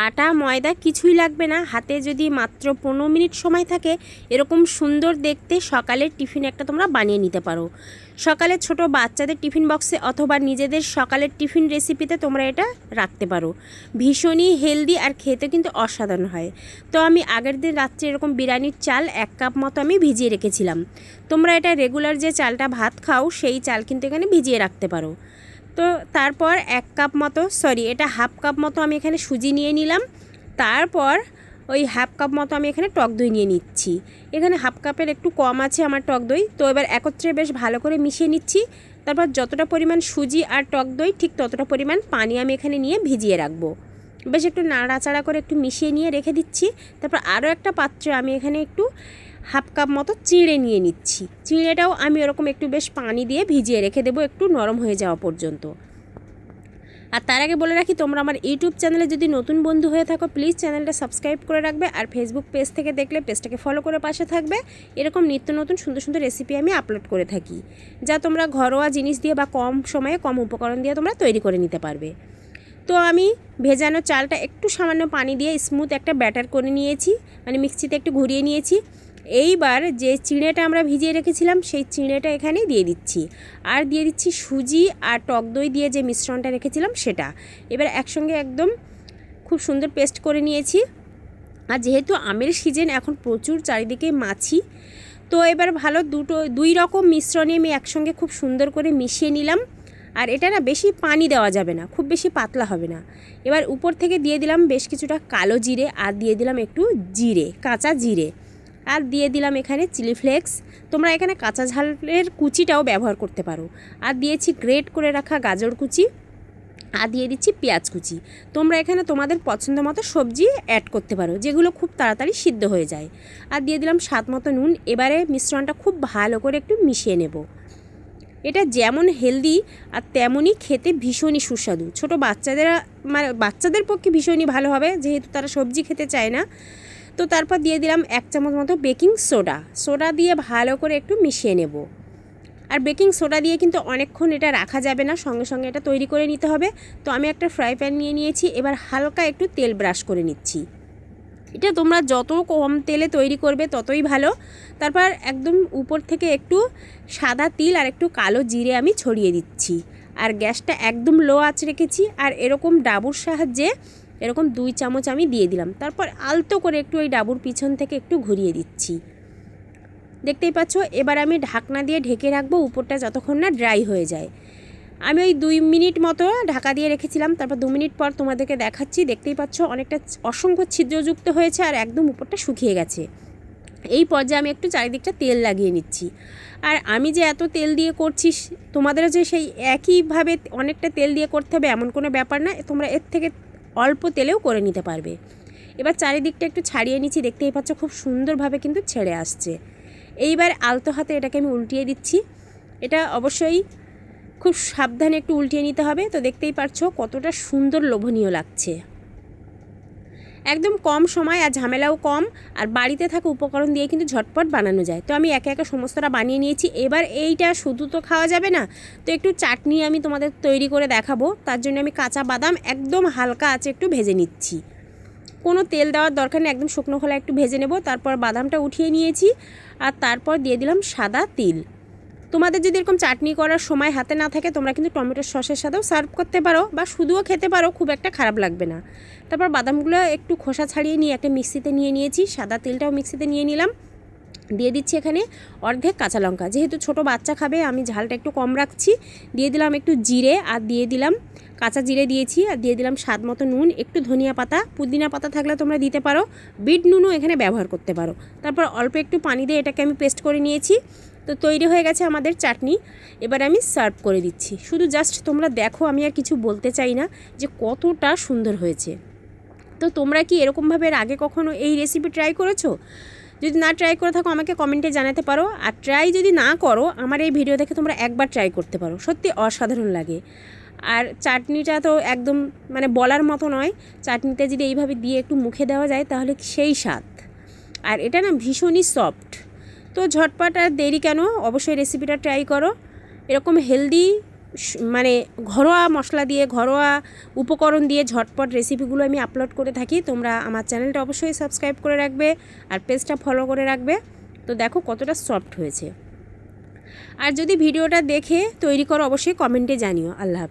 আটা ময়দা কিছুই লাগবে না, হাতে যদি মাত্র 15 মিনিট সময় থাকে এরকম সুন্দর দেখতে সকালের টিফিন একটা তোমরা বানিয়ে নিতে পারো। সকালে ছোট বাচ্চাদের টিফিন বক্সে অথবা নিজেদের সকালের টিফিন রেসিপিতে তোমরা এটা রাখতে পারো। ভীষণই হেলদি আর খেতে কিন্তু অসাধারণ হয়। তো আমি আগের দিন রাত্রে এরকম বিরিয়ানির চাল 1 কাপ মতো আমি ভিজিয়ে রেখেছিলাম। তোমরা এটা রেগুলার যে চালটা ভাত খাও সেই চাল কিন্তু এখানে ভিজিয়ে রাখতে পারো। তো তারপর 1 কাপ মতো এটা হাফ কাপ মতো আমি এখানে সুজি নিয়ে নিলাম। তারপর ওই হাফ কাপ মতো আমি এখানে টক দই নিয়ে নিচ্ছি। এখানে হাফ কাপের একটু কম আছে আমার টক দই। তো এবার একত্রে বেশ ভালো করে মিশিয়ে নিচ্ছি। তারপর যতটা পরিমাণ সুজি আর টক দই ঠিক ততটা পরিমাণ পানি আমি এখানে নিয়ে ভিজিয়ে রাখবো। বেশ একটু নাড়াচাড়া করে একটু মিশিয়ে নিয়ে রেখে দিচ্ছি। তারপর আরও একটা পাত্রে আমি এখানে একটু হাফ কাপ মতো চিঁড়ে নিয়ে নিচ্ছি। চিঁড়েটাও আমি ওরকম একটু বেশ পানি দিয়ে ভিজিয়ে রেখে দেবো একটু নরম হয়ে যাওয়া পর্যন্ত। আর তার আগে বলে রাখি, তোমরা আমার ইউটিউব চ্যানেলে যদি নতুন বন্ধু হয়ে থাকো প্লিজ চ্যানেলটা সাবস্ক্রাইব করে রাখবে, আর ফেসবুক পেজ থেকে দেখলে পেজটাকে ফলো করে পাশে থাকবে। এরকম নিত্য নতুন সুন্দর সুন্দর রেসিপি আমি আপলোড করে থাকি, যা তোমরা ঘরোয়া জিনিস দিয়ে বা কম সময়ে কম উপকরণ দিয়ে তোমরা তৈরি করে নিতে পারবে। তো আমি ভেজানো চালটা একটু সামান্য পানি দিয়ে স্মুথ একটা ব্যাটার করে নিয়েছি, মানে মিক্সিতে একটু ঘুরিয়ে নিয়েছি। এইবার যে চিঁড়েটা আমরা ভিজিয়ে রেখেছিলাম সেই চিঁড়েটা এখানে দিয়ে দিচ্ছি, আর দিয়ে দিচ্ছি সুজি আর টক দই দিয়ে যে মিশ্রণটা রেখেছিলাম সেটা। এবার একসঙ্গে একদম খুব সুন্দর পেস্ট করে নিয়েছি। আর যেহেতু আমের সিজন এখন প্রচুর চারিদিকে মাছি, তো এবার ভালো দুই রকম মিশ্রণে আমি একসঙ্গে খুব সুন্দর করে মিশিয়ে নিলাম। আর এটা না বেশি পানি দেওয়া যাবে না, খুব বেশি পাতলা হবে না। এবার উপর থেকে দিয়ে দিলাম বেশ কিছুটা কালো জিরে, আর দিয়ে দিলাম একটু জিরে, কাঁচা জিরে, আর দিয়ে দিলাম এখানে চিলি ফ্লেক্স। তোমরা এখানে কাঁচা ঝালের কুচিটাও ব্যবহার করতে পারো। আর দিয়েছি গ্রেট করে রাখা গাজর কুচি, আর দিয়ে দিচ্ছি পেঁয়াজ কুচি। তোমরা এখানে তোমাদের পছন্দ মতো সবজি অ্যাড করতে পারো, যেগুলো খুব তাড়াতাড়ি সিদ্ধ হয়ে যায়। আর দিয়ে দিলাম স্বাদ মতো নুন। এবারে মিশ্রণটা খুব ভালো করে একটু মিশিয়ে নেব। এটা যেমন হেলদি আর তেমনই খেতে ভীষণই সুস্বাদু। ছোট বাচ্চাদের পক্ষে ভীষণই ভালো হবে, যেহেতু তারা সবজি খেতে চায় না। তো তারপর দিয়ে দিলাম 1 চামচ মতো বেকিং সোডা দিয়ে ভালো করে একটু মিশিয়ে নেব। আর বেকিং সোডা দিয়ে কিন্তু অনেকক্ষণ এটা রাখা যাবে না, সঙ্গে সঙ্গে এটা তৈরি করে নিতে হবে। তো আমি একটা ফ্রাই প্যান নিয়ে নিয়েছি, এবার হালকা একটু তেল ব্রাশ করে নিচ্ছি। এটা তোমরা যত কম তেলে তৈরি করবে ততই ভালো। তারপর একদম উপর থেকে একটু সাদা তিল আর একটু কালো জিরে আমি ছড়িয়ে দিচ্ছি। আর গ্যাসটা একদম লো আঁচ রেখেছি। আর এরকম ডাবুর সাহায্যে এরকম 2 চামচ আমি দিয়ে দিলাম। তারপর আলতো করে একটু ওই ডাবুর পিছন থেকে একটু ঘুরিয়ে দিচ্ছি। দেখতেই পাচ্ছ। এবার আমি ঢাকনা দিয়ে ঢেকে রাখবো উপরটা যতক্ষণ না ড্রাই হয়ে যায়। আমি ওই 2 মিনিট মতো ঢাকা দিয়ে রেখেছিলাম। তারপর 2 মিনিট পর তোমাদেরকে দেখাচ্ছি। দেখতেই পাচ্ছ অনেকটা অসংখ্য ছিদ্রযুক্ত হয়েছে আর একদম উপরটা শুকিয়ে গেছে। এই পর্যায়ে আমি একটু চারিদিকটা তেল লাগিয়ে নিচ্ছি। আর আমি যে এত তেল দিয়ে করছি, তোমাদেরও যে সেই একইভাবে অনেকটা তেল দিয়ে করতে হবে এমন কোনো ব্যাপার না, তোমরা এর থেকে অল্প তেলেও করে নিতে পারবে। এবার চারিদিকটা একটু ছাড়িয়ে নিচ্ছি। দেখতেই পাচ্ছ খুব সুন্দরভাবে কিন্তু ছেড়ে আসছে। এইবার আলতো হাতে এটাকে আমি উল্টিয়ে দিচ্ছি। এটা অবশ্যই খুব সাবধানে একটু উল্টিয়ে নিতে হবে। তো দেখতেই পাচ্ছ কতটা সুন্দর লোভনীয় লাগছে। একদম কম সময় আর ঝামেলাও কম, আর বাড়িতে থাকা উপকরণ দিয়ে কিন্তু ঝটপট বানানো যায়। তো আমি একে একে সমস্তটা বানিয়ে নিয়েছি। এবার এইটা শুধু তো খাওয়া যাবে না, তো একটু চাটনি আমি তোমাদের তৈরি করে দেখাবো। তার জন্য আমি কাঁচা বাদাম একদম হালকা আঁচে একটু ভেজে নিচ্ছি। কোনো তেল দেওয়ার দরকার নেই, একদম শুকনো খোলা একটু ভেজে নেব। তারপর বাদামটা উঠিয়ে নিয়েছি, আর তারপর দিয়ে দিলাম সাদা তিল। তোমাদের যদি এরকম চাটনি করার সময় হাতে না থাকে তোমরা কিন্তু টমেটোর সসের সাথেও সার্ভ করতে পারো বা শুধুও খেতে পারো, খুব একটা খারাপ লাগবে না। তারপর বাদামগুলো একটু খোসা ছাড়িয়ে নিয়ে একটা মিক্সিতে নিয়ে নিয়েছি, সাদা তিলটাও মিক্সিতে নিয়ে নিলাম। দিয়ে দিচ্ছি এখানে অর্ধেক কাঁচা লঙ্কা, যেহেতু ছোট বাচ্চা খাবে আমি ঝালটা একটু কম রাখছি। দিয়ে দিলাম একটু জিরে, আর দিয়ে দিলাম কাঁচা জিরে দিয়েছি, আর দিয়ে দিলাম স্বাদ মতো নুন, একটু ধনিয়া পাতা, পুদিনা পাতা থাকলে তোমরা দিতে পারো, বিট নুনও এখানে ব্যবহার করতে পারো। তারপর অল্প একটু পানি দিয়ে এটাকে আমি পেস্ট করে নিয়েছি। তো তৈরি হয়ে গেছে আমাদের চাটনি। এবার আমি সার্ভ করে দিচ্ছি। শুধু জাস্ট তোমরা দেখো, আমি আর কিছু বলতে চাই না, যে কতটা সুন্দর হয়েছে। তো তোমরা কি এরকমভাবে আগে কখনো এই রেসিপি ট্রাই করেছো? যদি না ট্রাই করে থাকো আমাকে কমেন্টে জানাতে পারো। আর ট্রাই যদি না করো, আমার এই ভিডিও দেখে তোমরা একবার ট্রাই করতে পারো, সত্যি অসাধারণ লাগে। আর চাটনিটা তো একদম মানে বলার মতো নয়। চাটনিতে যদি এইভাবে দিয়ে একটু মুখে দেওয়া যায় তাহলে সেই স্বাদ। আর এটা না ভীষণই সফট। তো ঝটপট আর দেরি কেন, অবশ্যই রেসিপিটা ট্রাই করো। এরকম হেলদি মানে ঘরোয়া মশলা দিয়ে, ঘরোয়া উপকরণ দিয়ে ঝটপট রেসিপিগুলো আমি আপলোড করে থাকি। তোমরা আমার চ্যানেলটা অবশ্যই সাবস্ক্রাইব করে রাখবে আর পেজটা ফলো করে রাখবে। তো দেখো কতটা সফট হয়েছে। আর যদি ভিডিওটা দেখে তৈরি করো অবশ্যই কমেন্টে জানিও। আল্লাহ হাফেজ।